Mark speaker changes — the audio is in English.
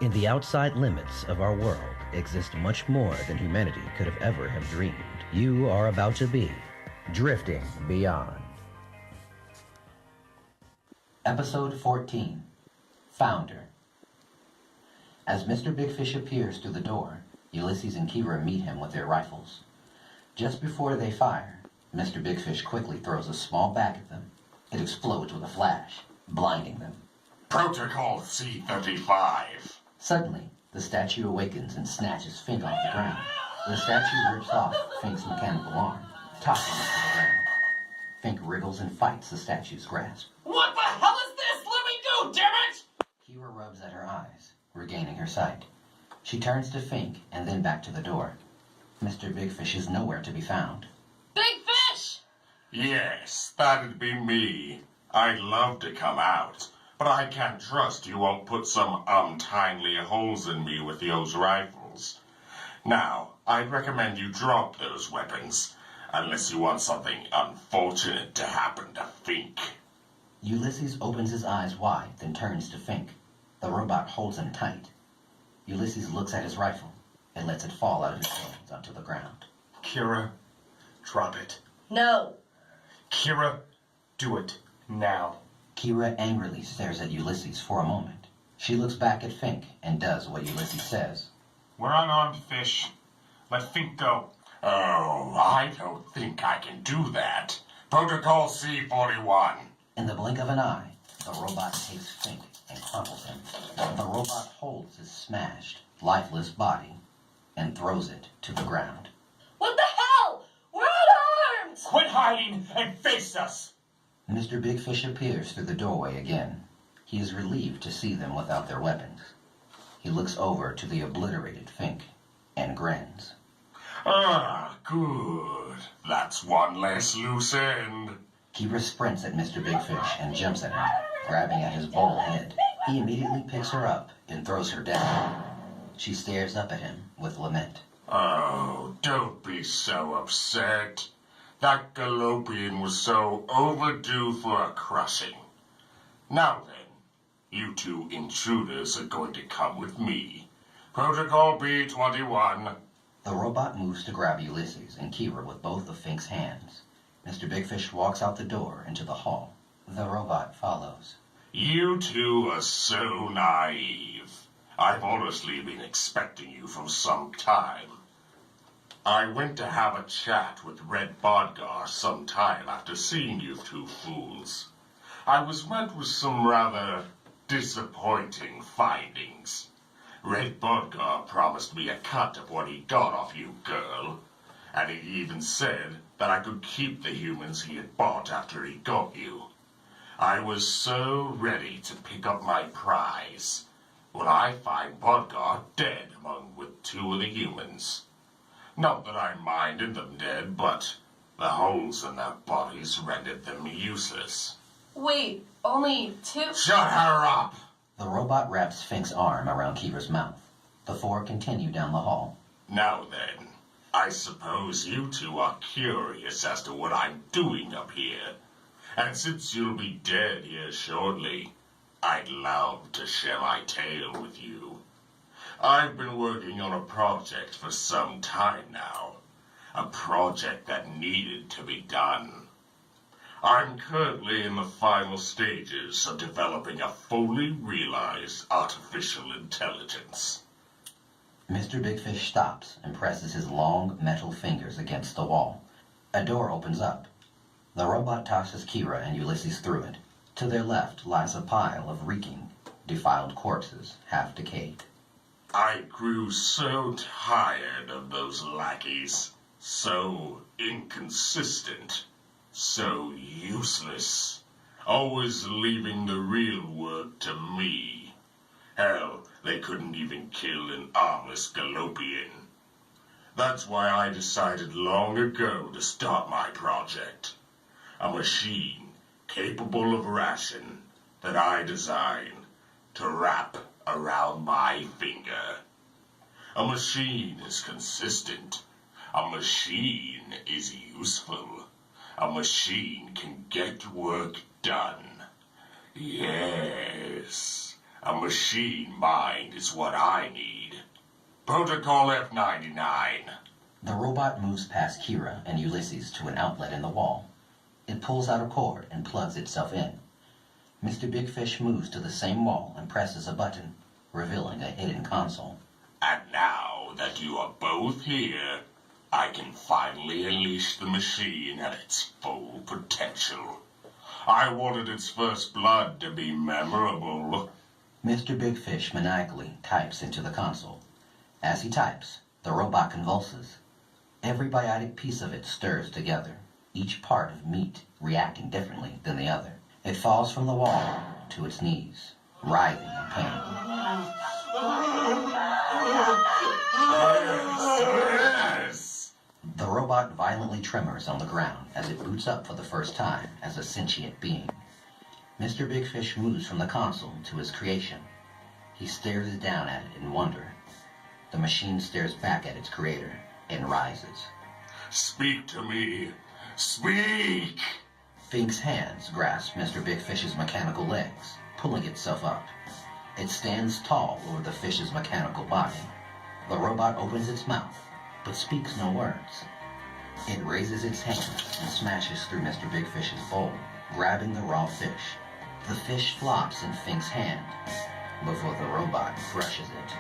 Speaker 1: In the outside limits of our world exists much more than humanity could have ever have dreamed. You are about to be drifting beyond. Episode 14, Founder. As Mr. Big Fish appears through the door, Ulysses and Kira meet him with their rifles. Just before they fire, Mr. Big Fish quickly throws a small bag at them. It explodes with a flash, blinding them.
Speaker 2: Protocol C-35.
Speaker 1: Suddenly, the statue awakens and snatches Fink off the ground. The statue rips off Fink's mechanical arm, tossing it to the ground. Fink wriggles and fights the statue's grasp.
Speaker 2: What the hell is this? Let me go, damn it!
Speaker 1: Kira rubs at her eyes, regaining her sight. She turns to Fink and then back to the door. Mr. Big Fish is nowhere to be found.
Speaker 3: Big Fish!
Speaker 2: Yes, that'd be me. I'd love to come out, but I can't trust you won't put some untimely holes in me with those rifles. Now, I'd recommend you drop those weapons, unless you want something unfortunate to happen to Fink.
Speaker 1: Ulysses opens his eyes wide, then turns to Fink. The robot holds him tight. Ulysses looks at his rifle and lets it fall out of his hands onto the ground.
Speaker 4: Kira, drop it.
Speaker 3: No.
Speaker 4: Kira, do it now.
Speaker 1: Kira angrily stares at Ulysses for a moment. She looks back at Fink and does what Ulysses says.
Speaker 4: We're unarmed, Fish. Let Fink go.
Speaker 2: Oh, I don't think I can do that. Protocol C-41.
Speaker 1: In the blink of an eye, the robot takes Fink and crumples him. The robot holds his smashed, lifeless body and throws it to the ground.
Speaker 3: What the hell? We're unarmed!
Speaker 4: Quit hiding and face us!
Speaker 1: Mr. Big Fish appears through the doorway again. He is relieved to see them without their weapons. He looks over to the obliterated Fink and grins.
Speaker 2: Ah, good. That's one less loose end.
Speaker 1: Kira sprints at Mr. Big Fish and jumps at him, grabbing at his bald head. He immediately picks her up and throws her down. She stares up at him with lament.
Speaker 2: Oh, don't be so upset. That Galopian was so overdue for a crushing. Now then, you two intruders are going to come with me. Protocol B-21.
Speaker 1: The robot moves to grab Ulysses and Kira with both of Fink's hands. Mr. Big Fish walks out the door into the hall. The robot follows.
Speaker 2: You two are so naive. I've honestly been expecting you for some time. I went to have a chat with Red Bodgar some time after seeing you two fools. I was met with some rather disappointing findings. Red Bodgar promised me a cut of what he got off you, girl, and he even said that I could keep the humans he had bought after he got you. I was so ready to pick up my prize when I find Bodgar dead with two of the humans. Not that I minded them dead, but the holes in their bodies rendered them useless.
Speaker 3: Wait, only two?
Speaker 2: Shut her up!
Speaker 1: The robot wraps Fink's arm around Kira's mouth. The four continue down the hall.
Speaker 2: Now then, I suppose you two are curious as to what I'm doing up here. And since you'll be dead here shortly, I'd love to share my tale with you. I've been working on a project for some time now. A project that needed to be done. I'm currently in the final stages of developing a fully realized artificial intelligence.
Speaker 1: Mr. Big Fish stops and presses his long metal fingers against the wall. A door opens up. The robot tosses Kira and Ulysses through it. To their left lies a pile of reeking, defiled corpses, half decayed.
Speaker 2: I grew so tired of those lackeys, so inconsistent, so useless, always leaving the real work to me. Hell, they couldn't even kill an armless Galopian. That's why I decided long ago to start my project. A machine capable of ration that I designed to wrap around my finger. A machine is consistent. A machine is useful. A machine can get work done. Yes, A machine mind is what I need. Protocol F-99.
Speaker 1: The robot moves past Kira and Ulysses to an outlet in the wall. It pulls out a cord and plugs itself in. Mr. Big Fish moves to the same wall and presses a button, revealing a hidden console.
Speaker 2: And now that you are both here, I can finally unleash the machine at its full potential. I wanted its first blood to be memorable.
Speaker 1: Mr. Big Fish maniacally types into the console. As he types, the robot convulses. Every biotic piece of it stirs together, each part of meat reacting differently than the other. It falls from the wall to its knees, writhing in pain.
Speaker 2: Yes!
Speaker 1: The robot violently tremors on the ground as it boots up for the first time as a sentient being. Mr. Big Fish moves from the console to his creation. He stares down at it in wonder. The machine stares back at its creator and rises.
Speaker 2: Speak to me. Speak!
Speaker 1: Fink's hands grasp Mr. Big Fish's mechanical legs, pulling itself up. It stands tall over the fish's mechanical body. The robot opens its mouth, but speaks no words. It raises its hand and smashes through Mr. Big Fish's bowl, grabbing the raw fish. The fish flops in Fink's hand before the robot crushes it.